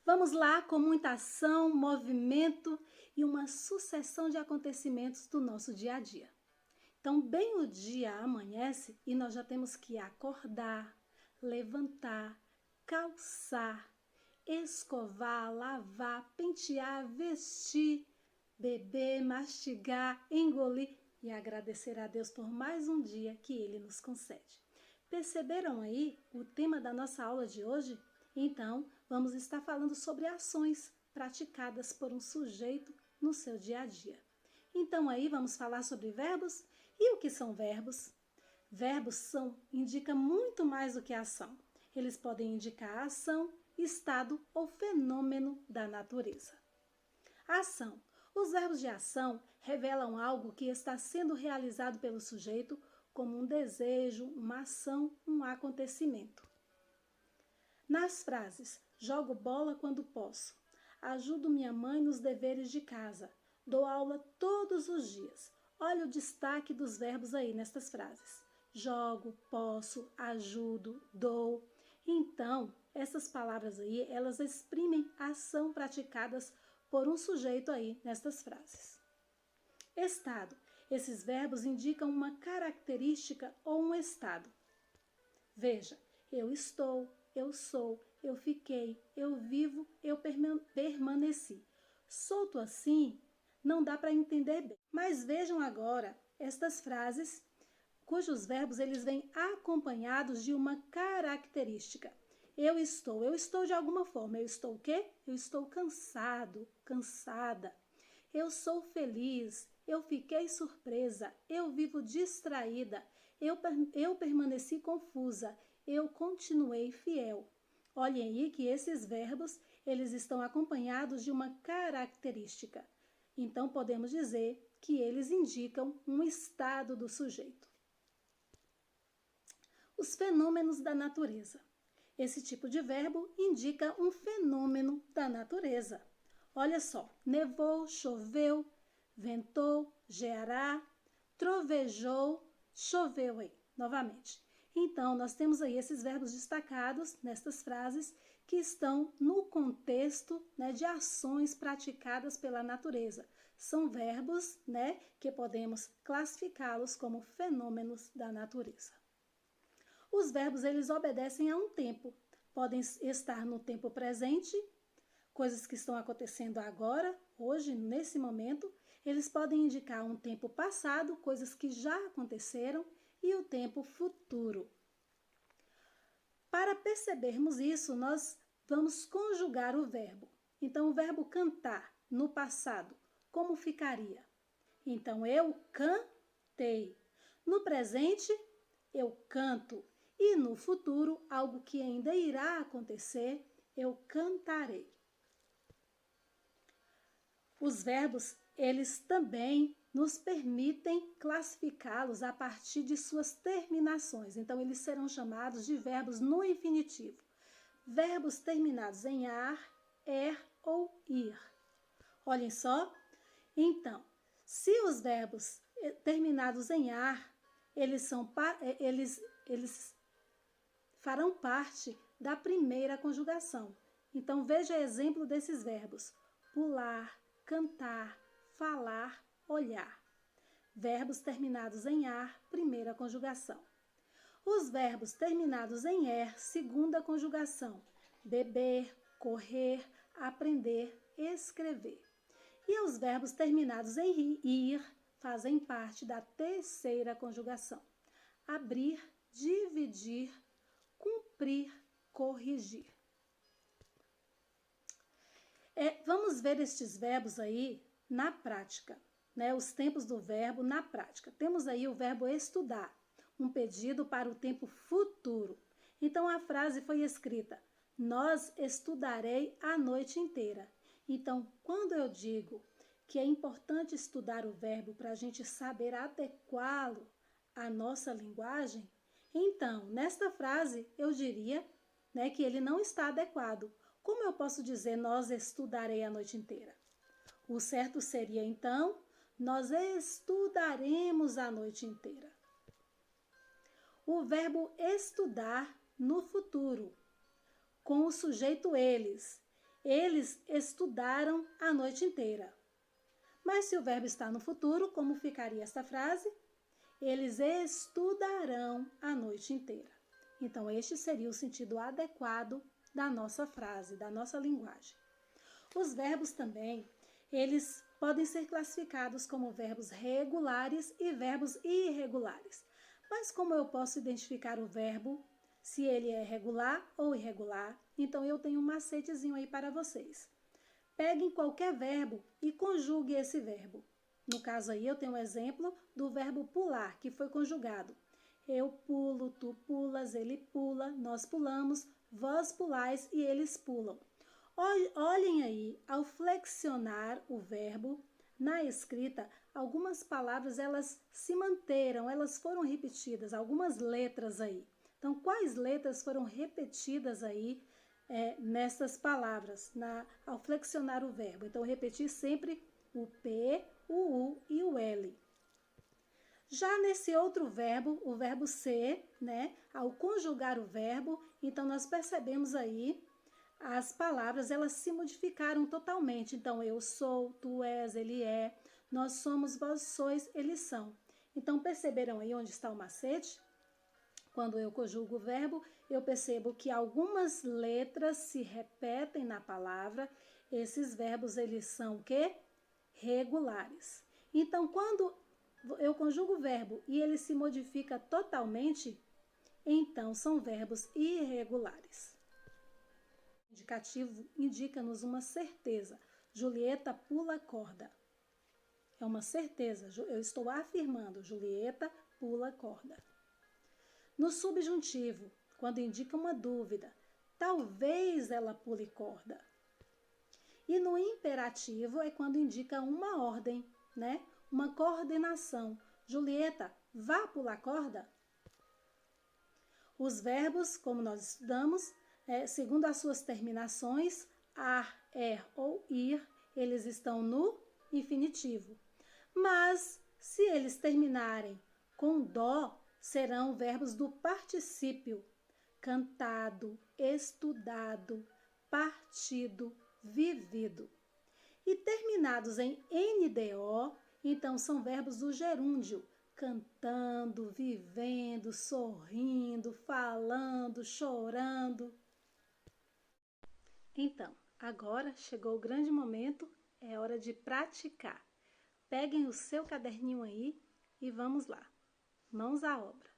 Vamos lá com muita ação, movimento e uma sucessão de acontecimentos do nosso dia a dia. Então, bem o dia amanhece e nós já temos que acordar, levantar, calçar, escovar, lavar, pentear, vestir, beber, mastigar, engolir e agradecer a Deus por mais um dia que Ele nos concede. Perceberam aí o tema da nossa aula de hoje? Então, vamos estar falando sobre ações praticadas por um sujeito no seu dia a dia. Então, aí vamos falar sobre verbos. E o que são verbos? Verbos indicam muito mais do que ação. Eles podem indicar ação, estado ou fenômeno da natureza. Ação. Os verbos de ação revelam algo que está sendo realizado pelo sujeito como um desejo, uma ação, um acontecimento. Nas frases, jogo bola quando posso, ajudo minha mãe nos deveres de casa, dou aula todos os dias. Olha o destaque dos verbos aí nestas frases. Jogo, posso, ajudo, dou. Então, essas palavras aí, elas exprimem a ação praticadas por um sujeito aí nestas frases. Estado. Esses verbos indicam uma característica ou um estado. Veja, eu estou, eu sou, eu fiquei, eu vivo, eu permaneci. Solto assim, não dá para entender bem. Mas vejam agora estas frases cujos verbos eles vêm acompanhados de uma característica. Eu estou de alguma forma. Eu estou o quê? Eu estou cansado, cansada. Eu sou feliz, eu fiquei surpresa, eu vivo distraída, eu permaneci confusa, eu continuei fiel. Olhem aí que esses verbos, eles estão acompanhados de uma característica. Então, podemos dizer que eles indicam um estado do sujeito. Os fenômenos da natureza. Esse tipo de verbo indica um fenômeno da natureza. Olha só, nevou, choveu, ventou, geará, trovejou, choveu aí, novamente. Então, nós temos aí esses verbos destacados nestas frases que estão no contexto, né, de ações praticadas pela natureza. São verbos, né, que podemos classificá-los como fenômenos da natureza. Os verbos, eles obedecem a um tempo. Podem estar no tempo presente, coisas que estão acontecendo agora, hoje, nesse momento. Eles podem indicar um tempo passado, coisas que já aconteceram, e o tempo futuro. Para percebermos isso, nós vamos conjugar o verbo. Então, o verbo cantar, no passado, como ficaria? Então, eu cantei. No presente, eu canto. E no futuro, algo que ainda irá acontecer, eu cantarei. Os verbos, eles também nos permitem classificá-los a partir de suas terminações. Então, eles serão chamados de verbos no infinitivo. Verbos terminados em ar, ou ir. Olhem só. Então, se os verbos terminados em ar, eles farão parte da primeira conjugação. Então, veja exemplo desses verbos: pular, cantar, falar, olhar. Verbos terminados em ar, primeira conjugação. Os verbos terminados em er, segunda conjugação: beber, correr, aprender, escrever. E os verbos terminados em ir fazem parte da terceira conjugação: abrir, dividir, cumprir, corrigir. Vamos ver estes verbos aí na prática, né? Os tempos do verbo na prática. Temos aí o verbo estudar, um pedido para o tempo futuro. Então, a frase foi escrita: nós estudarei a noite inteira. Então, quando eu digo que é importante estudar o verbo para a gente saber adequá-lo à nossa linguagem, então, nesta frase, eu diria, né, que ele não está adequado. Como eu posso dizer nós estudarei a noite inteira? O certo seria, então, nós estudaremos a noite inteira. O verbo estudar no futuro, com o sujeito eles, Eles estudaram a noite inteira. Mas se o verbo está no futuro, como ficaria esta frase? Eles estudarão a noite inteira. Então, este seria o sentido adequado da nossa frase, da nossa linguagem. Os verbos também, eles podem ser classificados como verbos regulares e verbos irregulares. Mas como eu posso identificar o verbo, se ele é regular ou irregular? Então, eu tenho um macetezinho aí para vocês. Peguem qualquer verbo e conjugue esse verbo. No caso aí, eu tenho um exemplo do verbo pular, que foi conjugado. Eu pulo, tu pulas, ele pula, nós pulamos, vós pulais e eles pulam. Olhem aí, ao flexionar o verbo na escrita, algumas palavras elas se manteram, elas foram repetidas, algumas letras aí. Então, quais letras foram repetidas aí nessas palavras, ao flexionar o verbo? Então, repetir sempre o P, o U e o L. Já nesse outro verbo, o verbo ser, né? Ao conjugar o verbo, então nós percebemos aí as palavras, elas se modificaram totalmente. Então, eu sou, tu és, ele é, nós somos, vós sois, eles são. Então, perceberam aí onde está o macete? Quando eu conjugo o verbo, eu percebo que algumas letras se repetem na palavra. Esses verbos, eles são o quê? Regulares. Então, quando eu conjugo o verbo e ele se modifica totalmente, então são verbos irregulares. O indicativo indica-nos uma certeza. Julieta pula corda. É uma certeza, eu estou afirmando, Julieta pula corda. No subjuntivo, quando indica uma dúvida, talvez ela pule corda. E no imperativo é quando indica uma ordem, né? Uma coordenação. Julieta, vá pular corda? Os verbos, como nós estudamos, segundo as suas terminações, ar, ou ir, eles estão no infinitivo. Mas, se eles terminarem com dó, serão verbos do particípio. Cantado, estudado, partido, vivido. E terminados em NDO, então são verbos do gerúndio. Cantando, vivendo, sorrindo, falando, chorando. Então, agora chegou o grande momento, é hora de praticar. Peguem o seu caderninho aí e vamos lá. Mãos à obra.